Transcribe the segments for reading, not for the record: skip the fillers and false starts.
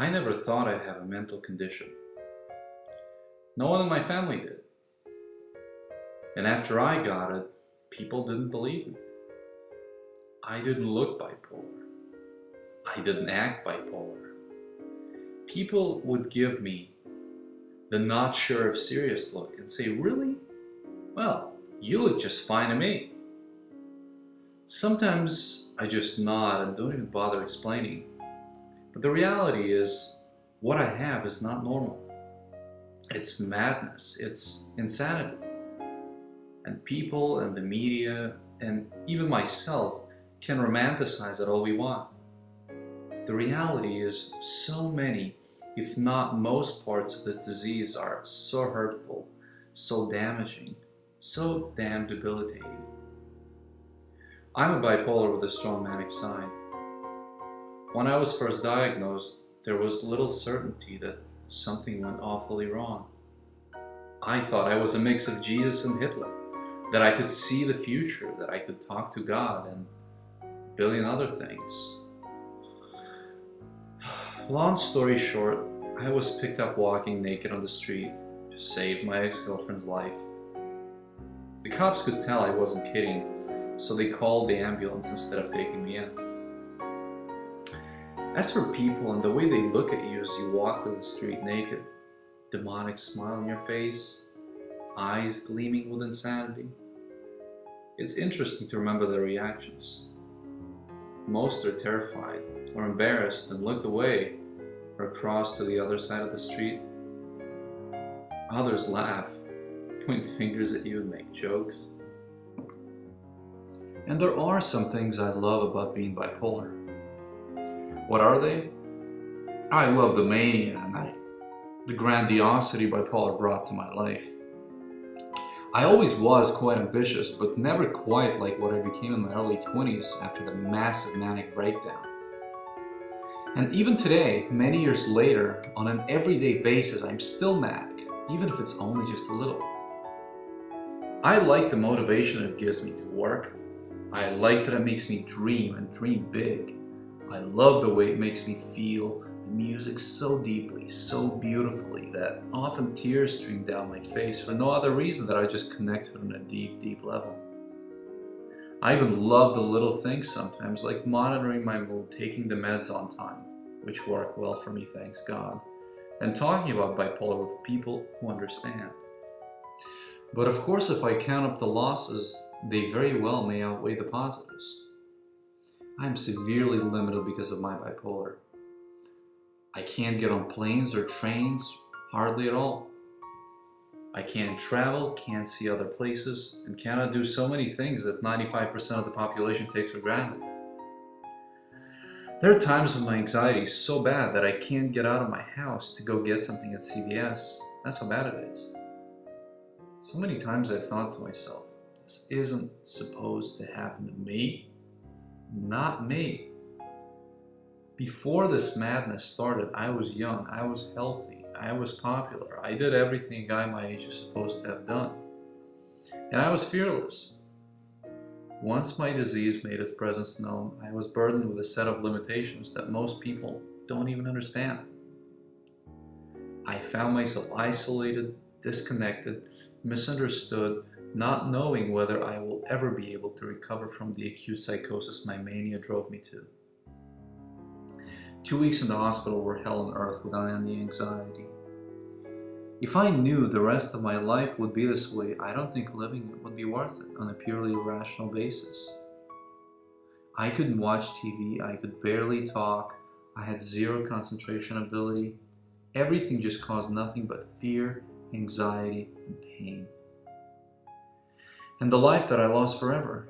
I never thought I'd have a mental condition. No one in my family did. And after I got it, people didn't believe me. I didn't look bipolar. I didn't act bipolar. People would give me the not sure if serious look and say, "Really? Well, you look just fine to me." Sometimes I just nod and don't even bother explaining. But the reality is, what I have is not normal. It's madness, it's insanity. And people and the media and even myself can romanticize it all we want. The reality is, so many, if not most parts of this disease are so hurtful, so damaging, so damn debilitating. I'm a bipolar with a strong manic side. When I was first diagnosed, there was little certainty that something went awfully wrong. I thought I was a mix of Jesus and Hitler, that I could see the future, that I could talk to God, and a billion other things. Long story short, I was picked up walking naked on the street to save my ex-girlfriend's life. The cops could tell I wasn't kidding, so they called the ambulance instead of taking me in. As for people and the way they look at you as you walk through the street naked, demonic smile on your face, eyes gleaming with insanity, it's interesting to remember their reactions. Most are terrified or embarrassed and look away or cross to the other side of the street. Others laugh, point fingers at you and make jokes. And there are some things I love about being bipolar. What are they? I love the mania and the grandiosity bipolar brought to my life. I always was quite ambitious, but never quite like what I became in my early 20s after the massive manic breakdown. And even today, many years later, on an everyday basis, I'm still manic, even if it's only just a little. I like the motivation it gives me to work. I like that it makes me dream and dream big. I love the way it makes me feel the music so deeply, so beautifully, that often tears stream down my face for no other reason than I just connected on a deep, deep level. I even love the little things sometimes, like monitoring my mood, taking the meds on time, which work well for me, thanks God, and talking about bipolar with people who understand. But of course, if I count up the losses, they very well may outweigh the positives. I'm severely limited because of my bipolar. I can't get on planes or trains, hardly at all. I can't travel, can't see other places, and cannot do so many things that 95% of the population takes for granted. There are times when my anxiety is so bad that I can't get out of my house to go get something at CVS. That's how bad it is. So many times I've thought to myself, this isn't supposed to happen to me. Not me. Before this madness started, I was young, I was healthy, I was popular, I did everything a guy my age is supposed to have done. And I was fearless. Once my disease made its presence known, I was burdened with a set of limitations that most people don't even understand. I found myself isolated, disconnected, misunderstood, not knowing whether I will ever be able to recover from the acute psychosis my mania drove me to. 2 weeks in the hospital were hell on earth without any anxiety. If I knew the rest of my life would be this way, I don't think living it would be worth it on a purely rational basis. I couldn't watch TV, I could barely talk, I had zero concentration ability. Everything just caused nothing but fear, anxiety, and pain. And the life that I lost forever.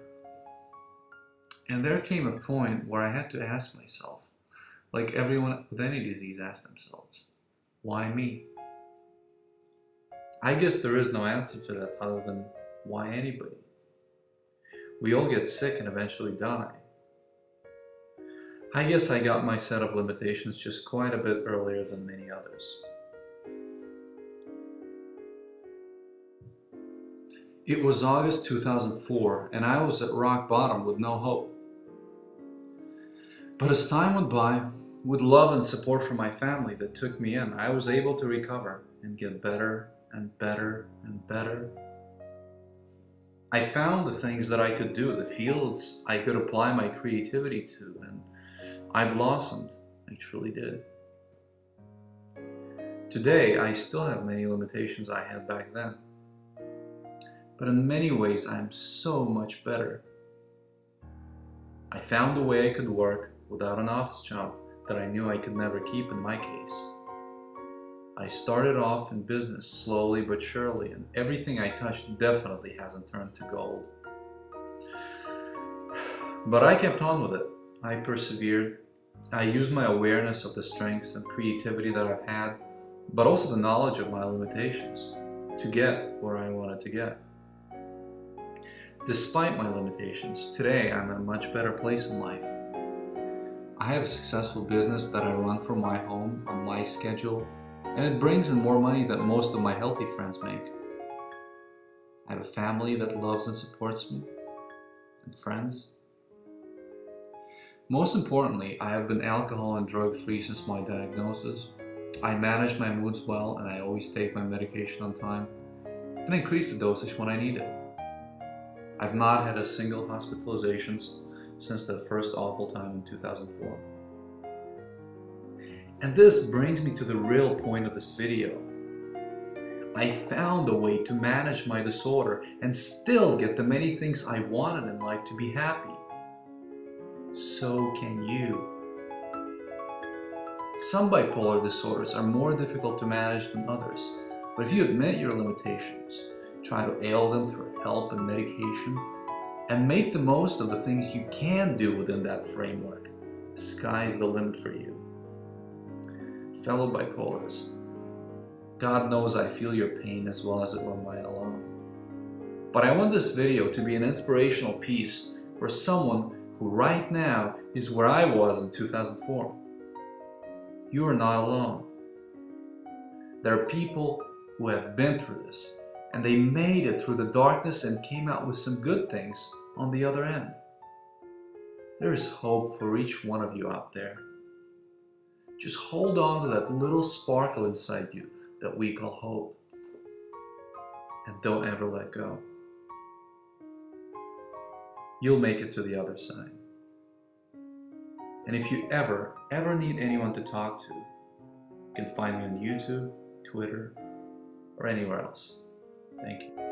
And there came a point where I had to ask myself, like everyone with any disease asked themselves, why me? I guess there is no answer to that other than why anybody? We all get sick and eventually die. I guess I got my set of limitations just quite a bit earlier than many others. It was August 2004, and I was at rock bottom with no hope. But as time went by, with love and support from my family that took me in, I was able to recover and get better and better and better. I found the things that I could do, the fields I could apply my creativity to, and I blossomed. I truly did. Today, I still have many limitations I had back then, but in many ways, I'm so much better. I found a way I could work without an office job that I knew I could never keep in my case. I started off in business slowly but surely, and everything I touched definitely hasn't turned to gold. But I kept on with it. I persevered. I used my awareness of the strengths and creativity that I've had, but also the knowledge of my limitations, to get where I wanted to get. Despite my limitations, today I'm in a much better place in life. I have a successful business that I run from my home on my schedule, and it brings in more money than most of my healthy friends make. I have a family that loves and supports me, and friends. Most importantly, I have been alcohol and drug free since my diagnosis. I manage my moods well, and I always take my medication on time and increase the dosage when I need it. I've not had a single hospitalization since that first awful time in 2004. And this brings me to the real point of this video. I found a way to manage my disorder and still get the many things I wanted in life to be happy. So can you. Some bipolar disorders are more difficult to manage than others, but if you admit your limitations, try to ail them through help and medication, and make the most of the things you can do within that framework, the sky's the limit for you. Fellow bipolars, God knows I feel your pain as well as it were mine alone. But I want this video to be an inspirational piece for someone who right now is where I was in 2004. You are not alone. There are people who have been through this, and they made it through the darkness and came out with some good things on the other end. There is hope for each one of you out there. Just hold on to that little sparkle inside you that we call hope, and don't ever let go. You'll make it to the other side. And if you ever need anyone to talk to, you can find me on YouTube, Twitter, or anywhere else. Thank you.